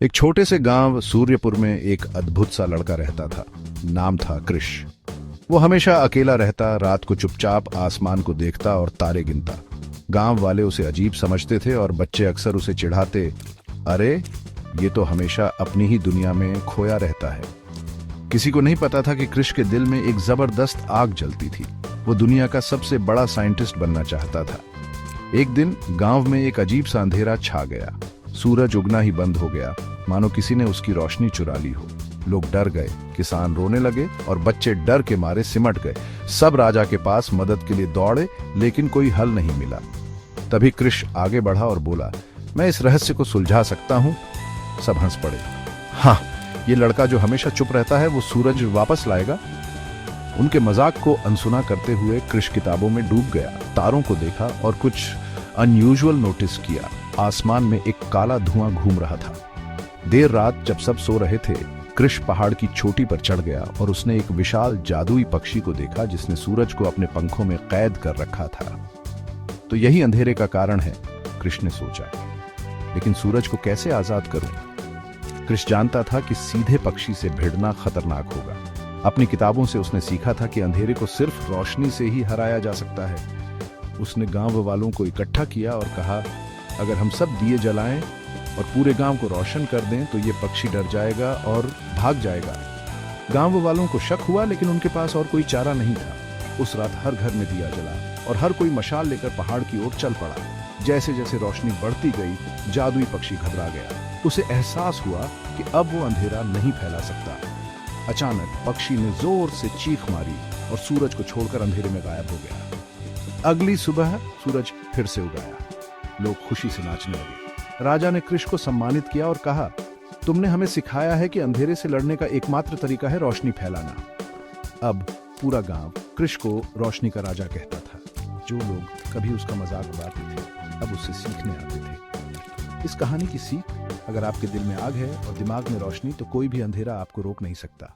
एक छोटे से गांव सूर्यपुर में एक अद्भुत सा लड़का रहता था। नाम था कृष। वो हमेशा अकेला रहता, रात को चुपचाप आसमान को देखता और तारे गिनता। गांव वाले उसे अजीब समझते थे और बच्चे अक्सर उसे चिढ़ाते, अरे ये तो हमेशा अपनी ही दुनिया में खोया रहता है। किसी को नहीं पता था कि कृष के दिल में एक जबरदस्त आग जलती थी। वो दुनिया का सबसे बड़ा साइंटिस्ट बनना चाहता था। एक दिन गांव में एक अजीब सा अंधेरा छा गया। सूरज उगना ही बंद हो गया, मानो किसी ने उसकी रोशनी चुरा ली हो। लोग डर गए, किसान रोने लगे और बच्चे डर के मारे सिमट गए। सब राजा के पास मदद के लिए दौड़े, लेकिन कोई हल नहीं मिला। तभी कृष आगे बढ़ा और बोला, मैं इस रहस्य को सुलझा सकता हूं। सब हंस पड़े। हाँ, ये लड़का जो हमेशा चुप रहता है, वो सूरज वापस लाएगा। उनके मजाक को अनसुना करते हुए कृष किताबों में डूब गया, तारों को देखा और कुछ अनयूजुअल नोटिस किया। आसमान में एक काला धुआं घूम रहा था। देर रात जब सब सो रहे थे, कृष पहाड़ की चोटी पर चढ़ गया और उसने एक विशाल जादुई पक्षी को देखा जिसने सूरज को अपने पंखों में कैद कर रखा था। तो यही अंधेरे का कारण है, कृष ने सोचा। लेकिन सूरज को कैसे आजाद करूं? कृष जानता था कि सीधे पक्षी से भिड़ना खतरनाक होगा। अपनी किताबों से उसने सीखा था कि अंधेरे को सिर्फ रोशनी से ही हराया जा सकता है। उसने गांव वालों को इकट्ठा किया और कहा, अगर हम सब दिए जलाएं और पूरे गांव को रोशन कर दें तो ये पक्षी डर जाएगा और भाग जाएगा। गांव वालों को शक हुआ, लेकिन उनके पास और कोई चारा नहीं था। उस रात हर घर में दिया जला और हर कोई मशाल लेकर पहाड़ की ओर चल पड़ा। जैसे जैसे रोशनी बढ़ती गई, जादुई पक्षी घबरा गया। उसे एहसास हुआ कि अब वो अंधेरा नहीं फैला सकता। अचानक पक्षी ने जोर से चीख मारी और सूरज को छोड़कर अंधेरे में गायब हो गया। अगली सुबह सूरज फिर से उगाया। लोग खुशी से नाचने लगे। राजा ने कृष को सम्मानित किया और कहा, तुमने हमें सिखाया है कि अंधेरे से लड़ने का एकमात्र तरीका है रोशनी फैलाना। अब पूरा गांव कृष को रोशनी का राजा कहता था। जो लोग कभी उसका मजाक उड़ाते थे, अब उससे सीखने आते थे। इस कहानी की सीख, अगर आपके दिल में आग है और दिमाग में रोशनी, तो कोई भी अंधेरा आपको रोक नहीं सकता।